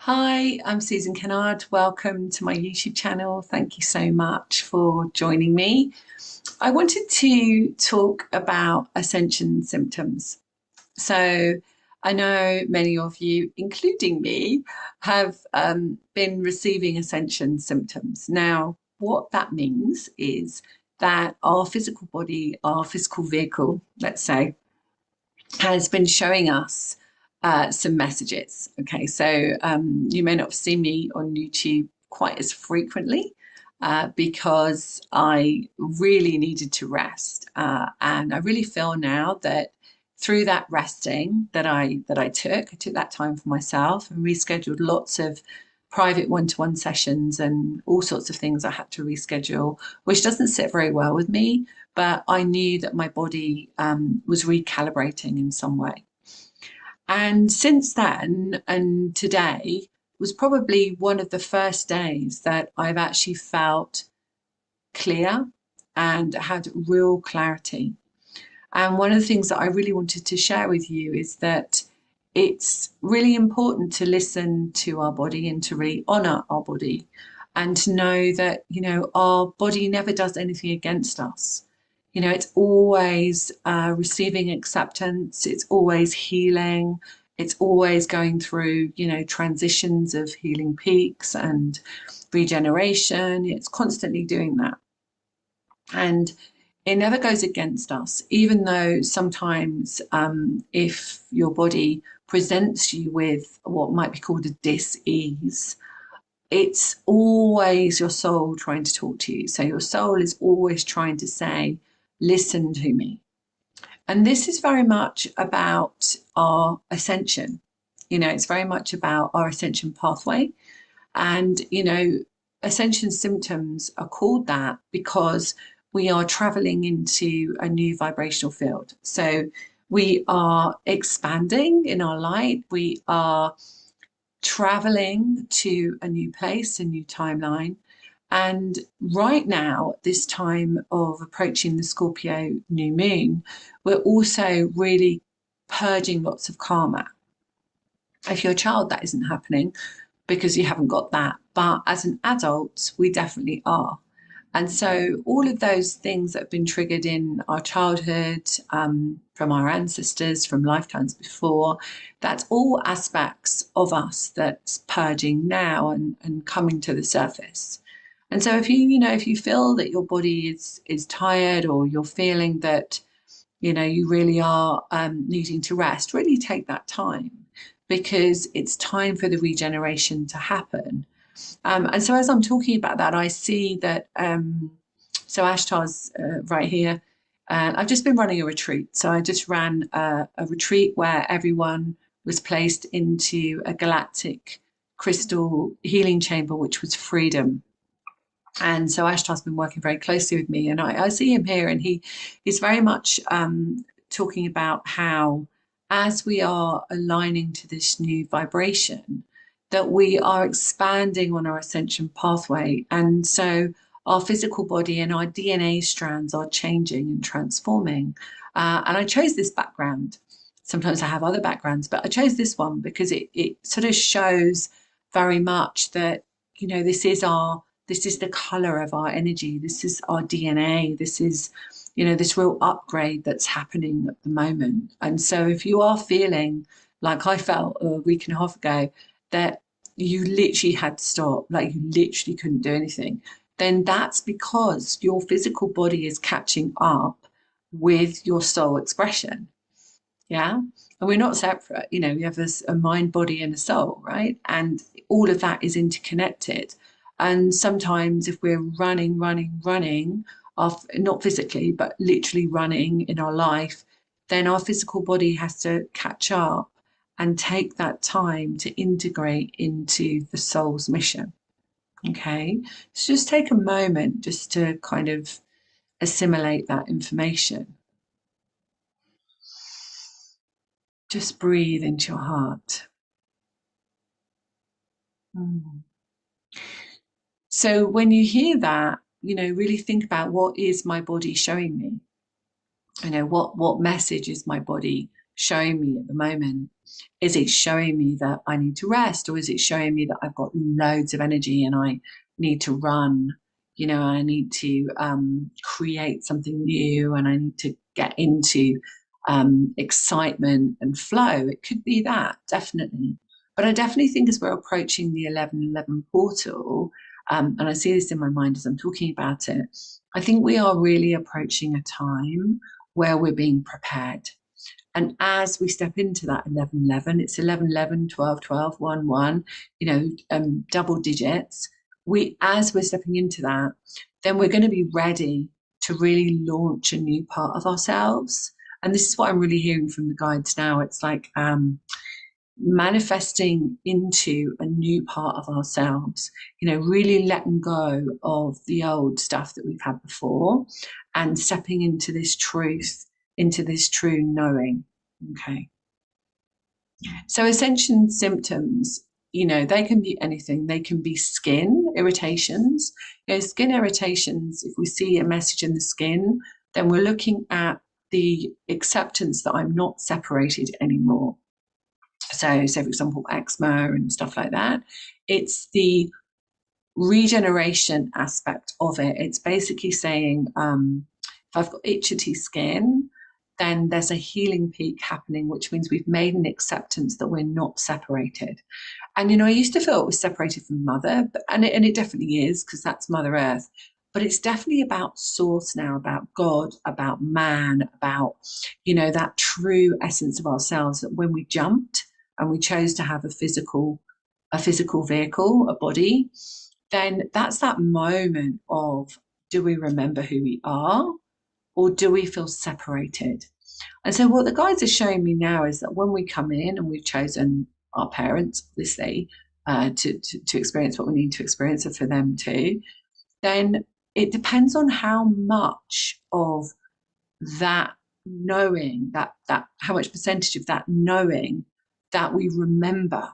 Hi, I'm Susan Kennard. Welcome to my YouTube channel. Thank you so much for joining me. I wanted to talk about Ascension symptoms. So, I know many of you, including me, have been receiving Ascension symptoms. Now, what that means is that our physical body, our physical vehicle, let's say, has been showing us some messages. Okay, so you may not have seen me on YouTube quite as frequently because I really needed to rest, and I really feel now that through that resting that I took that time for myself and rescheduled lots of private one-to-one sessions and all sorts of things I had to reschedule, which doesn't sit very well with me, but I knew that my body was recalibrating in some way. And since then, and today was probably one of the first days that I've actually felt clear and had real clarity. And one of the things that I really wanted to share with you is that it's really important to listen to our body and to really honor our body and to know that, our body never does anything against us. It's always receiving acceptance, it's always healing, it's always going through, transitions of healing peaks and regeneration. It's constantly doing that. And it never goes against us, even though sometimes if your body presents you with what might be called a dis-ease, it's always your soul trying to talk to you. So your soul is always trying to say, listen to me. And this is very much about our ascension. It's very much about our ascension pathway. And, ascension symptoms are called that because we are traveling into a new vibrational field. So we are expanding in our light. We are traveling to a new place, a new timeline. And right now, at this time of approaching the Scorpio new moon, we're also really purging lots of karma. If you're a child, that isn't happening because you haven't got that. But as an adult, we definitely are. And so all of those things that have been triggered in our childhood, from our ancestors, from lifetimes before, that's all aspects of us that's purging now and coming to the surface. And so if you feel that your body is tired, or you're feeling that, you really are needing to rest, really take that time, because it's time for the regeneration to happen. And so as I'm talking about that, I see that, so Ashtar's right here. I've just been running a retreat. So I just ran a retreat where everyone was placed into a galactic crystal healing chamber, which was freedom. And so Ashtar's been working very closely with me, and I see him here, and he's very much talking about how, as we are aligning to this new vibration, that we are expanding on our ascension pathway. And so our physical body and our DNA strands are changing and transforming. And I chose this background. Sometimes I have other backgrounds, but I chose this one because it sort of shows very much that, this is the color of our energy. This is our DNA. This is, this real upgrade that's happening at the moment. And so if you are feeling like I felt a week and a half ago, that you literally had to stop, like you literally couldn't do anything, then that's because your physical body is catching up with your soul expression. Yeah. And we're not separate. We have a mind, body, and a soul, right? And all of that is interconnected. And sometimes if we're running, off, not physically, but literally running in our life, then our physical body has to catch up and take that time to integrate into the soul's mission. Okay. So just take a moment just to kind of assimilate that information. Just breathe into your heart. Mm. So when you hear that, really think about, what is my body showing me? What message is my body showing me at the moment? Is it showing me that I need to rest, or is it showing me that I've got loads of energy and I need to run? You know, I need to create something new, and I need to get into excitement and flow. It could be that, definitely. But I definitely think as we're approaching the 11:11 portal, and I see this in my mind as I'm talking about it, I think we are really approaching a time where we're being prepared. And as we step into that 11:11, it's 11:11, 12:12, 1:1, you know, double digits. As we're stepping into that, then we're going to be ready to really launch a new part of ourselves. And this is what I'm really hearing from the guides now. It's like manifesting into a new part of ourselves, you know, really letting go of the old stuff that we've had before and stepping into this truth, into this true knowing. Okay. So Ascension symptoms, you know, they can be anything. They can be skin irritations. You know, skin irritations, if we see a message in the skin, then we're looking at the acceptance that I'm not separated anymore. So, for example, eczema and stuff like that. It's the regeneration aspect of it. It's basically saying, if I've got itchy skin, then there's a healing peak happening, which means we've made an acceptance that we're not separated. And, you know, I used to feel it was separated from Mother, and it definitely is, because that's Mother Earth. But it's definitely about source now, about God, about man, about, you know, that true essence of ourselves, that when we jumped and we chose to have a physical vehicle, a body, then that's that moment of, do we remember who we are, or do we feel separated? And so what the guides are showing me now is that when we come in and we've chosen our parents, obviously, to experience what we need to experience, and for them too, then it depends on how much of that knowing, that how much percentage of that knowing that we remember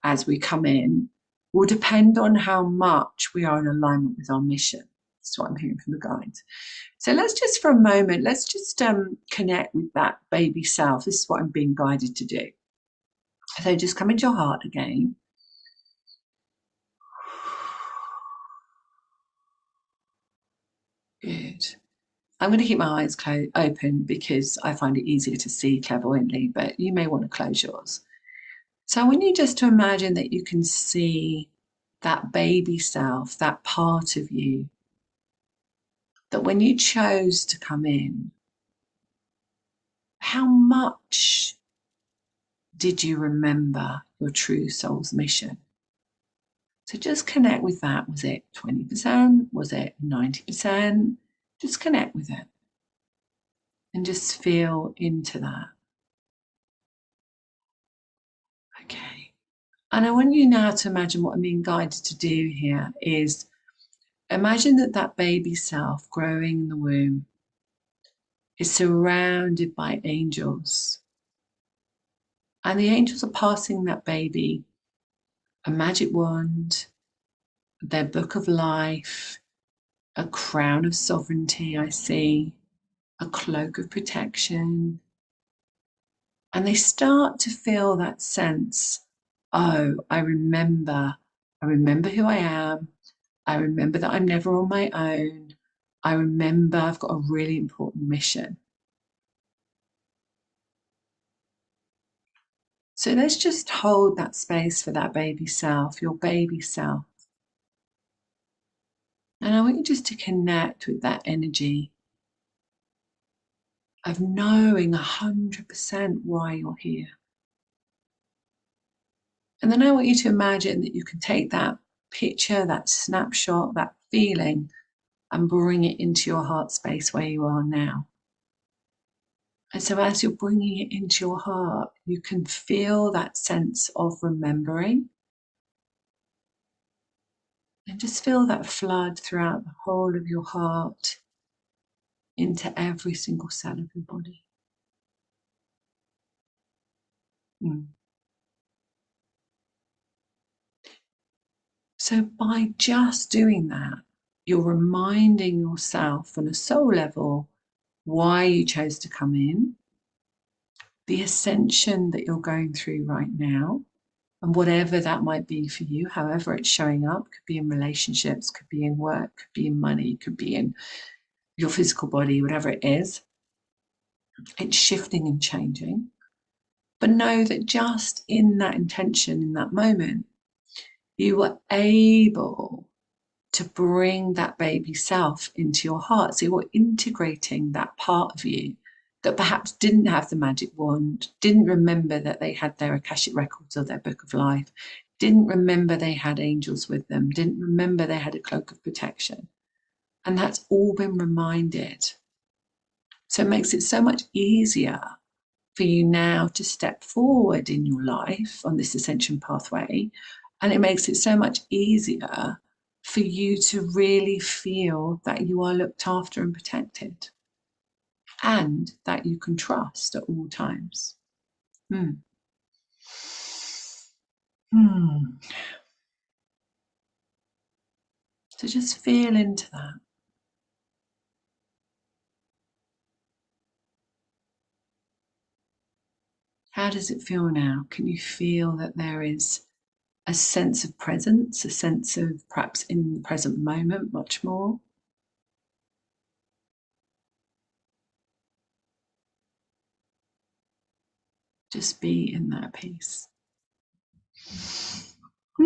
as we come in will depend on how much we are in alignment with our mission. That's what I'm hearing from the guides. So let's just, for a moment, let's just connect with that baby self. This is what I'm being guided to do. So just come into your heart again. Good. I'm going to keep my eyes open because I find it easier to see clairvoyantly, but you may want to close yours. So I want you just to imagine that you can see that baby self, that part of you, that when you chose to come in, how much did you remember your true soul's mission? So just connect with that. Was it 20%? Was it 90%? Just connect with it and just feel into that. Okay. And I want you now to imagine what I'm being guided to do here is imagine that that baby self growing in the womb is surrounded by angels. And the angels are passing that baby a magic wand, their book of life, a crown of sovereignty, I see, a cloak of protection. And they start to feel that sense, oh, I remember who I am. I remember that I'm never on my own. I remember I've got a really important mission. So let's just hold that space for that baby self, your baby self. And I want you just to connect with that energy of knowing 100% why you're here. And then I want you to imagine that you can take that picture, that snapshot, that feeling, and bring it into your heart space where you are now. And so as you're bringing it into your heart, you can feel that sense of remembering. And just feel that flood throughout the whole of your heart into every single cell of your body. So by just doing that, you're reminding yourself on a soul level why you chose to come in, the ascension that you're going through right now, and whatever that might be for you, however it's showing up, could be in relationships, could be in work, could be in money, could be in your physical body, whatever it is, it's shifting and changing. But know that just in that intention, in that moment, you were able to bring that baby self into your heart. So you're integrating that part of you that perhaps didn't have the magic wand, didn't remember that they had their Akashic records or their book of life, didn't remember they had angels with them, didn't remember they had a cloak of protection. And that's all been reminded. So it makes it so much easier for you now to step forward in your life on this ascension pathway. And it makes it so much easier for you to really feel that you are looked after and protected, and that you can trust at all times. So just feel into that. How does it feel now? Can you feel that there is a sense of presence, a sense of perhaps in the present moment much more? Just be in that peace. So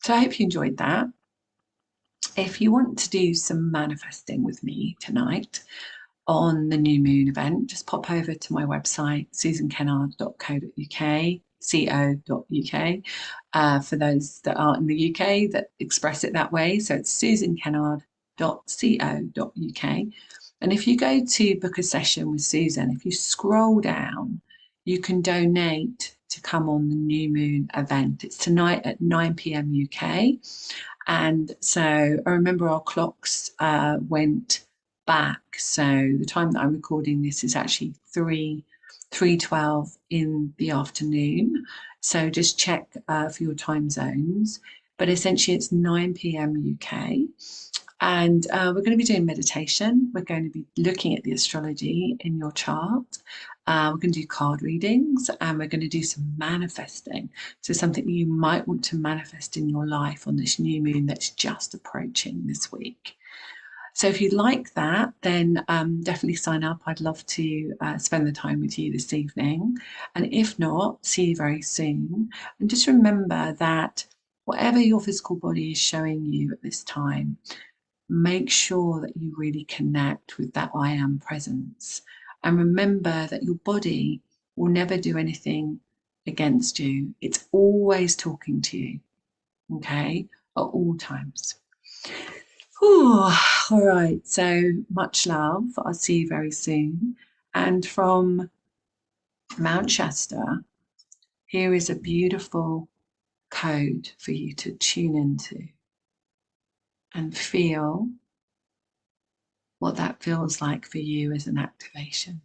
I hope you enjoyed that. If you want to do some manifesting with me tonight on the new moon event, just pop over to my website, susankennard.co.uk, co.uk, for those that are in the UK that express it that way. So it's susankennard.co.uk. And if you go to book a session with Susan, if you scroll down, you can donate to come on the new moon event. It's tonight at 9 p.m. UK. And so I remember our clocks went back. So the time that I'm recording this is actually 3:12 in the afternoon. So just check for your time zones. But essentially it's 9 p.m. UK. And we're going to be doing meditation. We're going to be looking at the astrology in your chart. We're going to do card readings, and we're going to do some manifesting. So something you might want to manifest in your life on this new moon that's just approaching this week. So if you'd like that, then definitely sign up. I'd love to spend the time with you this evening. And if not, see you very soon. And just remember that whatever your physical body is showing you at this time, make sure that you really connect with that I am presence. And remember that your body will never do anything against you. It's always talking to you, okay, at all times. Ooh, all right, so much love. I'll see you very soon. And from Mount Shasta, here is a beautiful code for you to tune into and feel what that feels like for you as an activation.